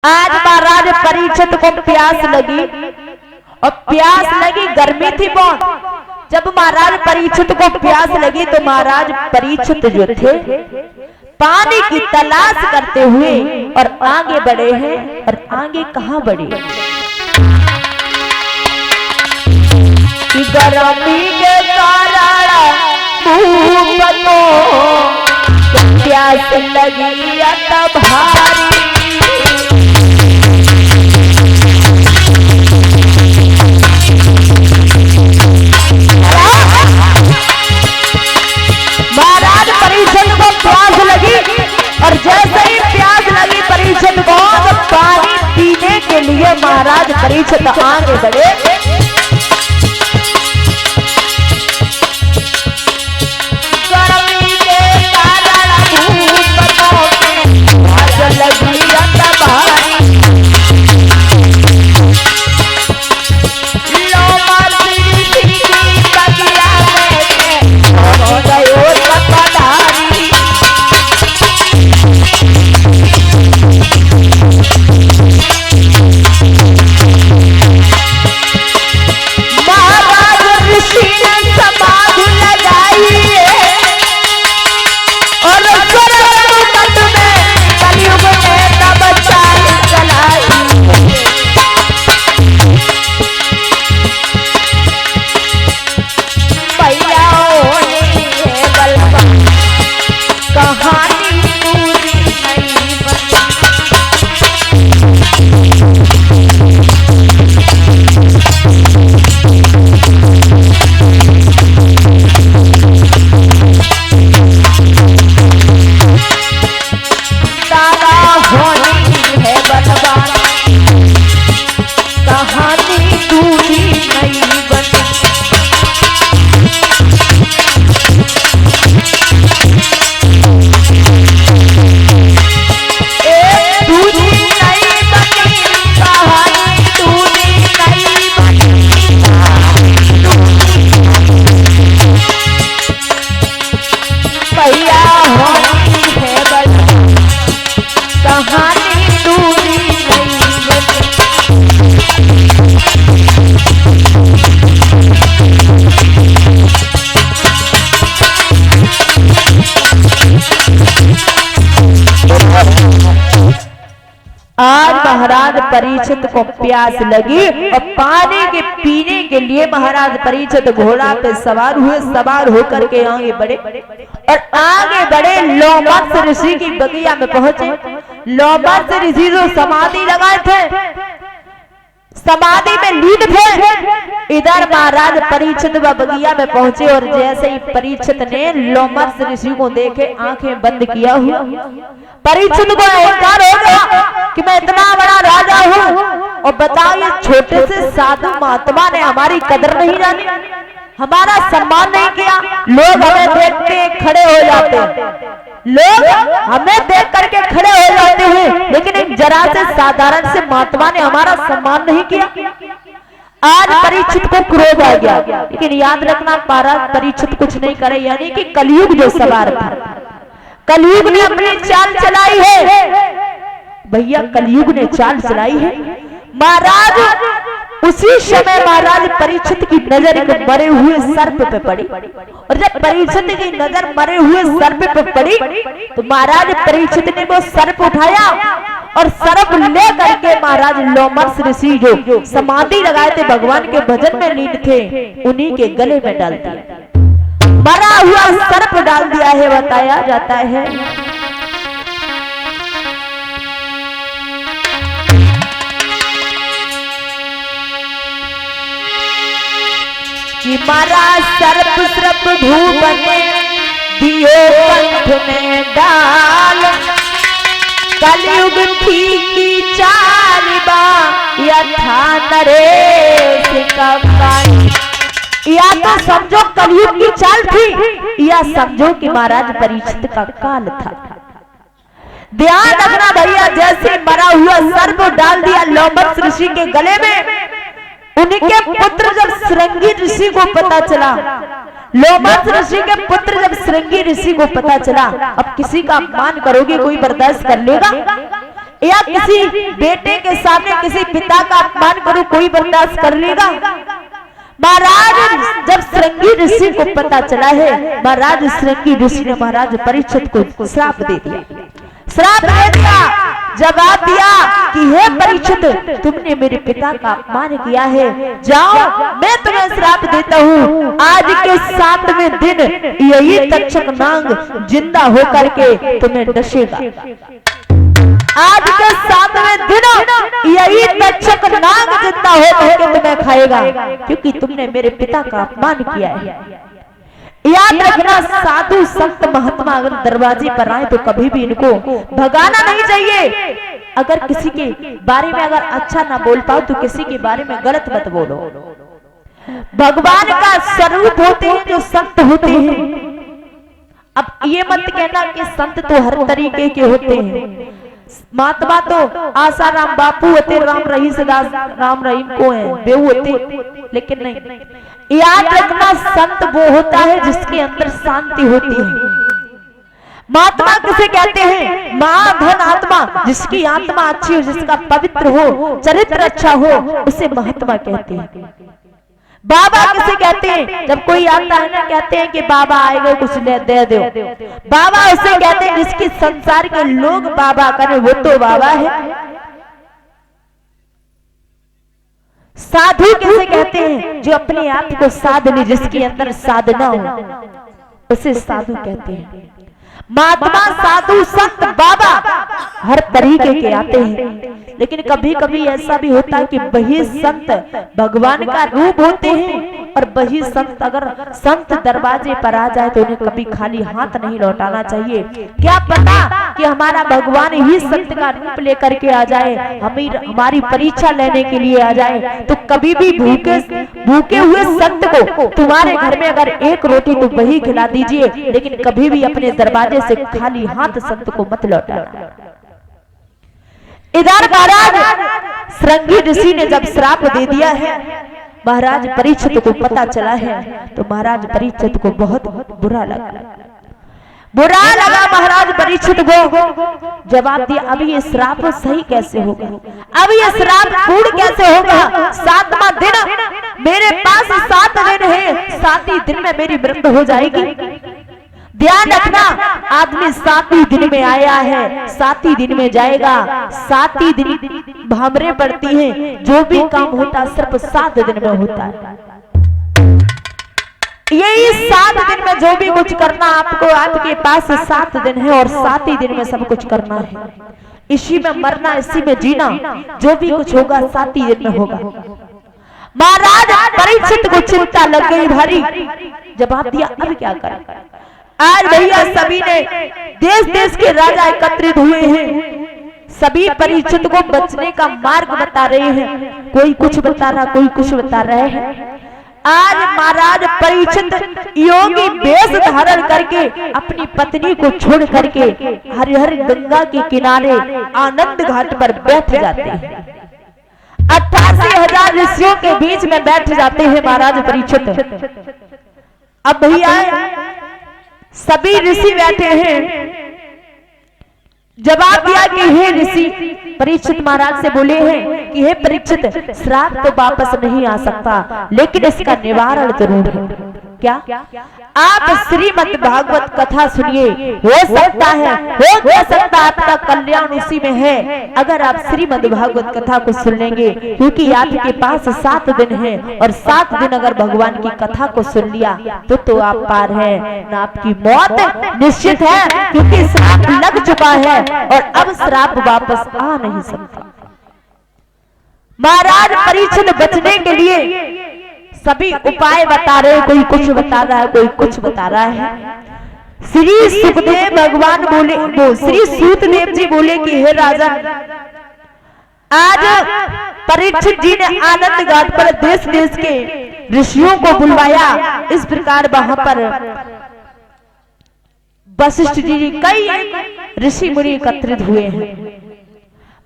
आज महाराज परीक्षित को प्यास लगी और प्यास लगी, गर्मी थी बहुत। जब महाराज परीक्षित को प्यास लगी तो महाराज परीक्षित जो थे पानी की तलाश करते हुए और आगे बढ़े हैं। और आगे कहां बढ़े कि गर्मी के कारण प्यास लगी तब भारी। महाराज परीक्षित को प्यास लगी और जैसे ही प्यास लगी परीक्षित को तो पानी पीने के लिए महाराज परीक्षित आगे बढ़े। गर्मी के कारण प्यास लगी तब भारी। आज महाराज परीक्षित को प्यास लगी और पानी के पीने के लिए महाराज परीक्षित घोड़ा पे सवार हुए। सवार होकर के आगे बढ़े और आगे बढ़े लोमस ऋषि की बगिया में पहुंचे। लोमस ऋषि जो समाधि लगाए थे, समाधि में लीन थे। इधर महाराज परीक्षित व बगिया में पहुंचे और जैसे ही परीक्षित ने लोमस ऋषि को देखे आंखें बंद किया हुआ, परीक्षित को अहंकार हो गया कि मैं इतना बड़ा राजा हूँ और बताओ ये छोटे से साधु महात्मा ने हमारी कदर नहीं जानी, हमारा सम्मान नहीं किया। लोग हमें देखते खड़े हो जाते, लोग हमें देख करके खड़े हो जाते हैं, लेकिन एक जरा से साधारण से महात्मा ने हमारा सम्मान नहीं किया। आज परीक्षित को क्रोध आ गया, लेकिन याद रखना महाराज परीक्षित कुछ नहीं करे, यानी कि कलयुग जो सवार था, कलयुग ने अपनी चाल चलाई है भैया, कलयुग ने चाल चलाई है। महाराज उसी समय महाराज परीक्षित की नजर एक मरे हुए सर्प पे पड़ी और जब परीक्षित की नजर मरे हुए सर्प पे पड़ी तो महाराज परीक्षित ने वो सर्प उठाया और सर्प ले करके महाराज लोमस ऋषि जो समाधि लगाए थे, भगवान के भजन में लीन थे, उन्हीं के गले में डाल दिया। मरा हुआ सर्प डाल दिया है, बताया जाता है। कि मरा सर्प सर्प धूप ने दियो कंठ में डाल, कलयुग थी की चालिबा यथा नरेश का काल। या तो समझो कलयुग की चाल थी या समझो कि महाराज परीक्षित का काल था। ध्यान रखना भैया, जैसे मरा हुआ सर्प डाल दिया लोमस ऋषि के गले में, उनके पुत्र जब श्रृंगी ऋषि को पता चला, लोमस ऋषि के पुत्र जब श्रृंगी ऋषि को पता चला, अब किसी का अपमान करोगे कोई बर्दाश्त कर लेगा? या किसी बेटे के सामने किसी पिता का अपमान करूं, कोई बर्दाश्त कर लेगा? महाराज जब श्रृंगी ऋषि को पता चला है, महाराज श्रृंगी ऋषि ने महाराज परीक्षित को श्राप दे दिया। श्राप दे दिया, जवाब दिया कि हे परीक्षित, तुमने मेरे पिता का अपमान किया है, जाओ मैं तुम्हें श्राप देता हूँ, आज के 7वें दिन यही तक्षक नाग जिंदा होकर के तुम्हें डसेगा। आज के 7वें दिन यही तक्षक नाग जिंदा होकर के तुम्हें खाएगा, क्योंकि तुमने मेरे पिता का अपमान किया है। याद रखना, साधु संत महात्मा अगर दरवाजे पर आए तो कभी भी इनको भगाना नहीं चाहिए। अगर किसी के बारे में अगर अच्छा ना बोल पाओ तो किसी के बारे में गलत मत बोलो। भगवान का स्वरूप होते हैं जो संत होते हैं। अब ये मत कहना कि संत तो हर तरीके के होते हैं। महात्मा तो आसाराम बापू होते, राम रहीम दास राम रहीम को है वे होते, लेकिन नहीं। याद रखना, संत वो होता है जिसके अंदर शांति होती है। महात्मा किसे कहते हैं? महाधन आत्मा, जिसकी आत्मा अच्छी हो, जिसका पवित्र हो, चरित्र अच्छा हो, उसे महात्मा कहते हैं। बाबा किसे कहते हैं? जब कोई आता है ना, कहते हैं कि बाबा आएगा कुछ दे दो, बाबा उसे कहते हैं जिसकी संसार के लोग बाबा करें, वो तो बाबा है। साधु किसे कहते हैं? जो अपने आप को साध ले, जिसके अंदर साधना हो, उसे साधु कहते हैं। महात्मा, साधु, संत, बाबा हर तरीके के आते हैं, लेकिन कभी कभी ऐसा भी होता है कि वही संत भगवान का रूप होते हैं, और वही संत अगर संत दरवाजे पर आ जाए तो उन्हें कभी खाली हाथ नहीं लौटाना चाहिए। क्या पता कि हमारा भगवान ही संत का रूप लेकर के आ जाए, हमारी परीक्षा लेने के लिए आ जाए, तो कभी भी भूखे हुए संत को तुम्हारे घर में अगर एक रोटी तो वही खिला दीजिए, लेकिन कभी भी अपने दरवाजे से खाली हाथ संत को मत लौटाना। इधर महाराज श्रृंगी ऋषि ने जब श्राप दे दिया है, महाराज परीक्षित को पता चला है, तो महाराज परीक्षित को बहुत बुरा लगा। महाराज परीक्षित को जवाब दिया, अब ये श्राप सही कैसे होगा, अब ये श्राप पूर्ण कैसे होगा? 7वां दिन मेरे पास 7 दिन है, 7 ही दिन में मेरी मृत्यु हो जाएगी। ध्यान रखना, आदमी 7 ही दिन में आया है, 7 ही दिन में जाएगा। 7 ही दिन भामरे पड़ती हैं, जो भी काम होता सिर्फ 7 दिन में होता है। यही 7 दिन में जो भी कुछ करना आपको, आपके पास 7 दिन है और 7 ही दिन में सब कुछ करना है। इसी में मरना, इसी में जीना, जो भी कुछ होगा 7 ही दिन में होगा। महाराज परीक्षित को चिंता लग गई भारी, जवाब दिया अब क्या करें? आज भैया सभी ने देश देश के राजा एकत्रित हुए हैं, सभी परीक्षित को बचने का मार्ग बता रहे हैं, कोई कुछ बता रहा, कोई कुछ बता रहे हैं। आज महाराज परीक्षित योगी वेश धारण करके अपनी पत्नी को छोड़ करके हरिहर गंगा के किनारे आनंद घाट पर बैठ जाते हैं। 88,000 ऋषियों के बीच में बैठ जाते हैं महाराज परीक्षित। अब भैया सभी ऋषि बैठे हैं, जवाब दिया कि हे ऋषि, परीक्षित महाराज से बोले हैं कि हे परीक्षित, श्राप तो वापस नहीं आ सकता, लेकिन इसका निवारण जरूर है। क्या आप श्रीमद् भागवत कथा सुनिए, हो सकता आपका कल्याण उसी में है, अगर आप श्रीमद् भागवत कथा को सुन लेंगे, क्योंकि आपके पास 7 दिन है, और 7 दिन अगर भगवान की कथा को सुन लिया तो आप पार हैं, ना आपकी मौत निश्चित है, क्योंकि श्राप लग चुका है और अब श्राप वापस आ नहीं सकता। महाराज परीक्षित बचने के लिए सभी उपाय बता रहे, कोई कुछ बता रहा है, कोई कुछ बता रहा है। श्री सुखदेव भगवान बोले, श्री सूतदेव जी बोले कि हे राजा, आज परीक्षित जी ने आनंद घाट पर देश देश के ऋषियों को बुलवाया। इस प्रकार वहां पर वशिष्ठ जी, कई ऋषि मुनि एकत्रित हुए हैं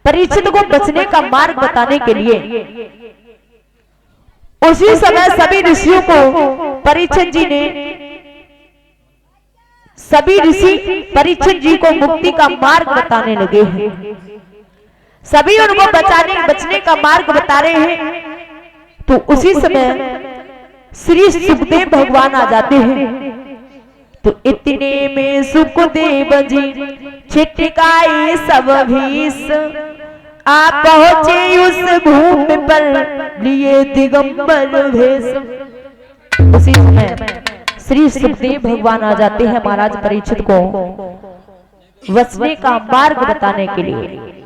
परीक्षित को बचने का मार्ग बताने के लिए। उसी समय सभी ऋषियों को परीक्षित जी ने, सभी ऋषि परीक्षित जी को मुक्ति का मार्ग बताने लगे हैं। सभी उनको बचने का मार्ग बता रहे हैं। तो उसी समय श्री सुखदेव भगवान आ जाते हैं। तो इतने में सुखदेव जी छिटकाए सब भीष, आप पहुंचे उस भूमि पर लिए दिगंबर भेष। उसी समय श्री सुखदेव भगवान आ जाते हैं महाराज परीक्षित को बचने का मार्ग बताने के लिए।